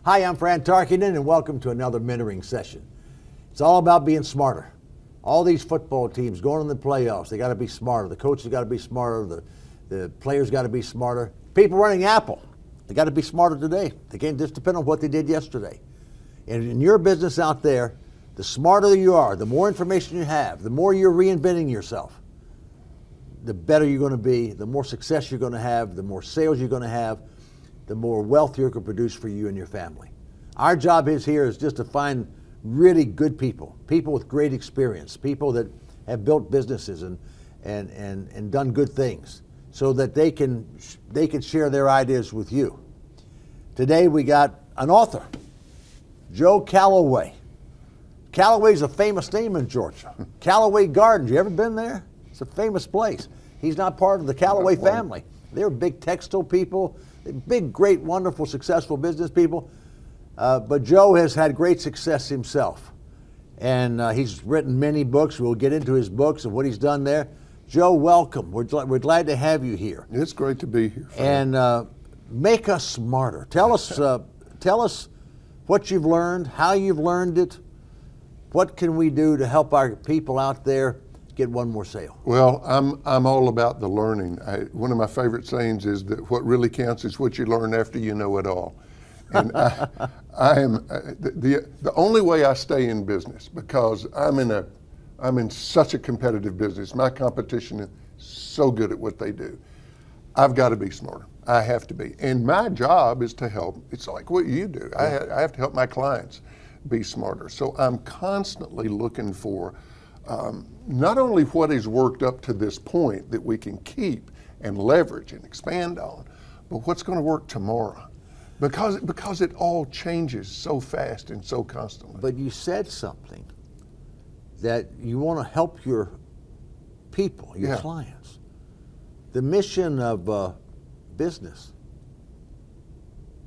Hi, I'm Fran Tarkenton, and welcome to another mentoring session. It's all about being smarter. All these football teams going in the playoffs, they got to be smarter. The coaches got to be smarter. The players got to be smarter. People running Apple, they got to be smarter today. They can't just depend on what they did yesterday. And in your business out there, the smarter you are, the more information you have, the more you're reinventing yourself, the better you're going to be, the more success you're going to have, the more sales you're going to have, the more wealth you can produce for you and your family. Our job here is just to find really good people with great experience, people that have built businesses and done good things so that they can share their ideas with you. Today we got an author, Joe Calloway. Calloway's a famous name in Georgia. Callaway Gardens, you ever been there? It's a famous place. He's not part of the Callaway family. They're big textile people, big, great, wonderful, successful business people. But Joe has had great success himself. And he's written many books. We'll get into his books and what he's done there. Joe, welcome. We're glad to have you here. It's great to be here. And make us smarter. Tell us what you've learned, how you've learned it. What can we do to help our people out there get one more sale? Well, I'm all about the learning. One of my favorite sayings is that what really counts is what you learn after you know it all. And I am the only way I stay in business, because I'm in such a competitive business. My competition is so good at what they do. I've got to be smarter. I have to be. And my job is to help. It's like what you do. I have to help my clients be smarter. So I'm constantly looking for not only what has worked up to this point that we can keep and leverage and expand on, but what's going to work tomorrow. Because it all changes so fast and so constantly. But you said something that you want to help your people, your clients. The mission of business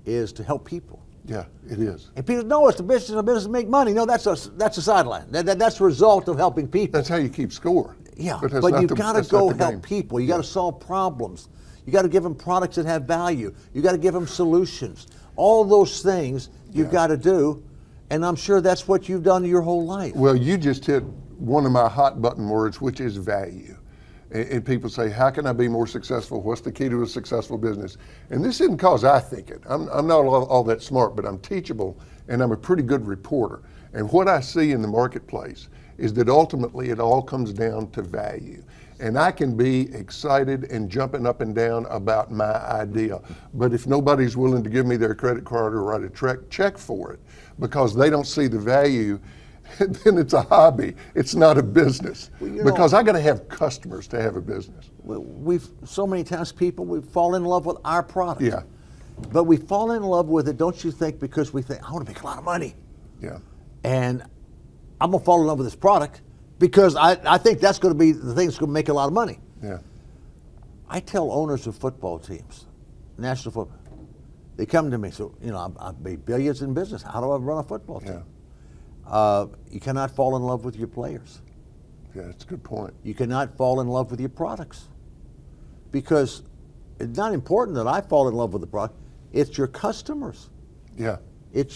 is to help people. Yeah, it is. And people know it's the business of business to make money. No, that's a sideline. That's a result of helping people. That's how you keep score. Yeah, but you've got to go help people. You got to solve problems. You got to give them products that have value. You got to give them solutions. All those things you've got to do, and I'm sure that's what you've done your whole life. Well, you just hit one of my hot button words, which is value. And people say, how can I be more successful? What's the key to a successful business? And this isn't because I think it. I'm not all that smart, but I'm teachable, and I'm a pretty good reporter. And what I see in the marketplace is that ultimately it all comes down to value. And I can be excited and jumping up and down about my idea. But if nobody's willing to give me their credit card or write a check for it because they don't see the value, then it's a hobby. It's not a business. Well, because I got to have customers to have a business. We've so many times we fall in love with our product. Yeah. But we fall in love with it, don't you think, because we think, I want to make a lot of money. Yeah. And I'm going to fall in love with this product because I think that's going to be the thing that's going to make a lot of money. Yeah. I tell owners of football teams, national football, they come to me, so, I've made billions in business. How do I run a football team? Yeah. You cannot fall in love with your players. Yeah, that's a good point. You cannot fall in love with your products, because it's not important that I fall in love with the product. It's your customers. Yeah. It's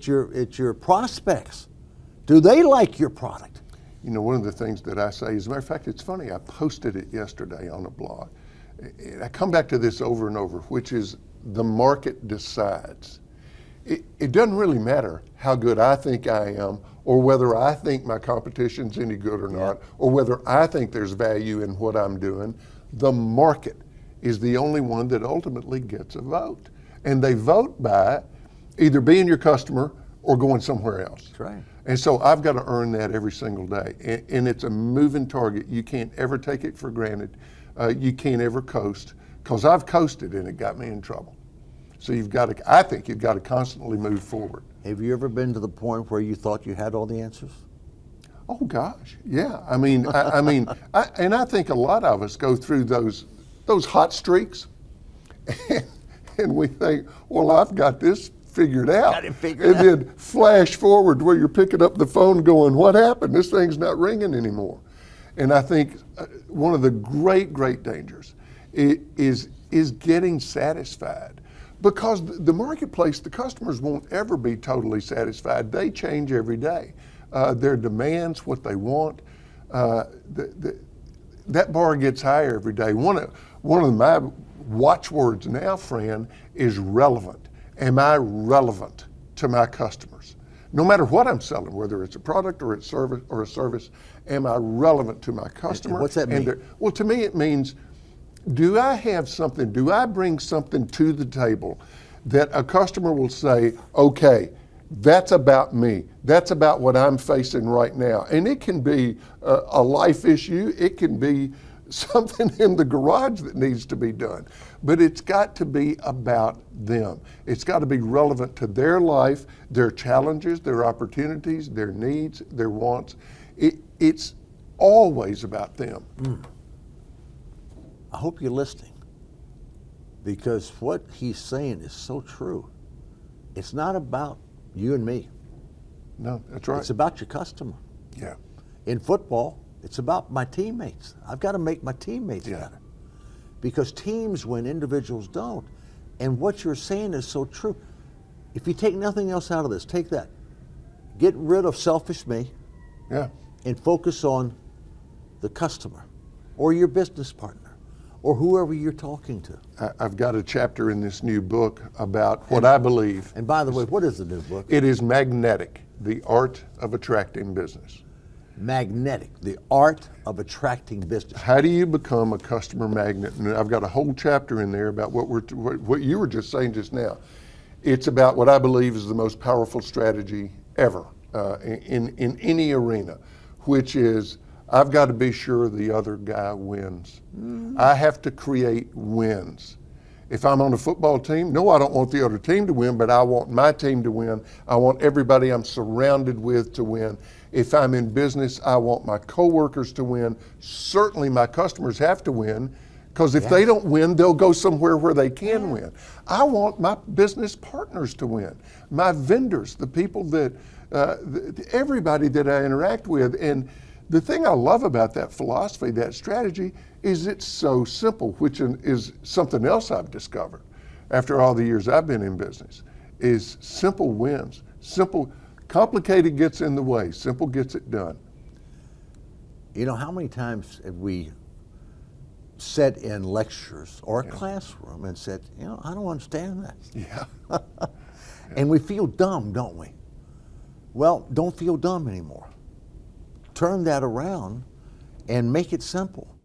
your prospects. Do they like your product? One of the things that I say, as a matter of fact, it's funny, I posted it yesterday on a blog. I come back to this over and over, which is the market decides. It doesn't really matter how good I think I am, or whether I think my competition's any good or not, or whether I think there's value in what I'm doing. The market is the only one that ultimately gets a vote. And they vote by either being your customer or going somewhere else. That's right. And so I've got to earn that every single day. And it's a moving target. You can't ever take it for granted. You can't ever coast, because I've coasted and it got me in trouble. So I think you've got to constantly move forward. Have you ever been to the point where you thought you had all the answers? Oh gosh, yeah. I mean, I think a lot of us go through those hot streaks, and we think, well, I've got this figured out. Got it figured out. And then flash forward where you're picking up the phone going, what happened? This thing's not ringing anymore. And I think one of the great dangers is getting satisfied, Because the marketplace, the customers won't ever be totally satisfied. They change every day. Their demands, what they want, that bar gets higher every day. One of my watchwords now, Fran, is relevant. Am I relevant to my customers? No matter what I'm selling, whether it's a product or it's a service, am I relevant to my customer? And what's that mean? Well, to me, it means, do I have something, do I bring something to the table that a customer will say, okay, that's about me. That's about what I'm facing right now. And it can be a life issue. It can be something in the garage that needs to be done. But it's got to be about them. It's got to be relevant to their life, their challenges, their opportunities, their needs, their wants. It's always about them. I hope you're listening, because what he's saying is so true. It's not about you and me. No, that's right. It's about your customer. Yeah. In football, it's about my teammates. I've got to make my teammates better, because teams win, individuals don't. And what you're saying is so true. If you take nothing else out of this, take that. Get rid of selfish me. Yeah. And focus on the customer or your business partner or whoever you're talking to. I've got a chapter in this new book about what I believe. And by the way, what is the new book? It is Magnetic, the Art of Attracting Business. Magnetic, the art of attracting business. How do you become a customer magnet? And I've got a whole chapter in there about what you were just saying just now. It's about what I believe is the most powerful strategy ever in any arena, which is, I've got to be sure the other guy wins. I have to create wins. If I'm on a football team, no, I don't want the other team to win, but I want my team to win. I want everybody I'm surrounded with to win. If I'm in business, I want my coworkers to win. Certainly my customers have to win, because if they don't win, they'll go somewhere where they can win. I want my business partners to win, my vendors, the people that, everybody that I interact with. And the thing I love about that philosophy, that strategy, is it's so simple, which is something else I've discovered after all the years I've been in business, is simple wins. Simple, complicated gets in the way, simple gets it done. You know, how many times have we sat in lectures or a classroom and said, you know, I don't understand that. Yeah. And we feel dumb, don't we? Well, don't feel dumb anymore. Turn that around and make it simple.